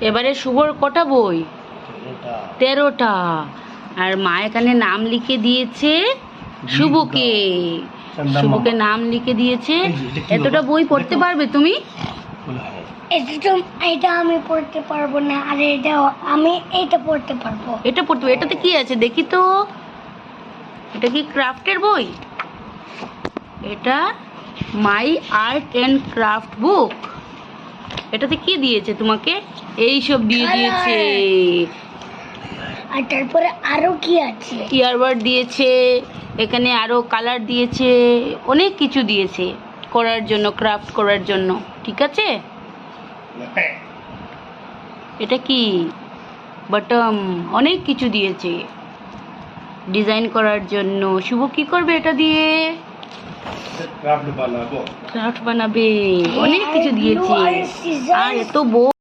এবারে শুভর কটা বই? 13টা। আর মা এখানে নাম লিখে দিয়েছে শুভকে। শুভকে নাম লিখে দিয়েছে। এতটা বই পড়তে পারবে তুমি? এটা আমি পড়তে পারবো না, আর এটা আমি এটা পড়তে পারবো। এটা পড়তে পারবে? এটাতে কি আছে দেখি তো। এটা কি ক্রাফটের বই? এটা মাই আর্ট অ্যান্ড ক্রাফট বুক। এটাতে কি দিয়েছে তোমাকে? এই সব দিয়ে দিয়েছে। আর তারপরে আরো কি আছে? ইয়ারবাড দিয়েছে, এখানে আরো কালার দিয়েছে, অনেক কিছু দিয়েছে করার জন্য, ক্রাফট করার জন্য। ঠিক আছে? এটা কি? বটম, অনেক কিছু দিয়েছে ডিজাইন করার জন্য। শুভ কি করবে এটা দিয়ে? ক্রাফট বানাবে। অনেক কিছু দিয়েছে। আর এত বই।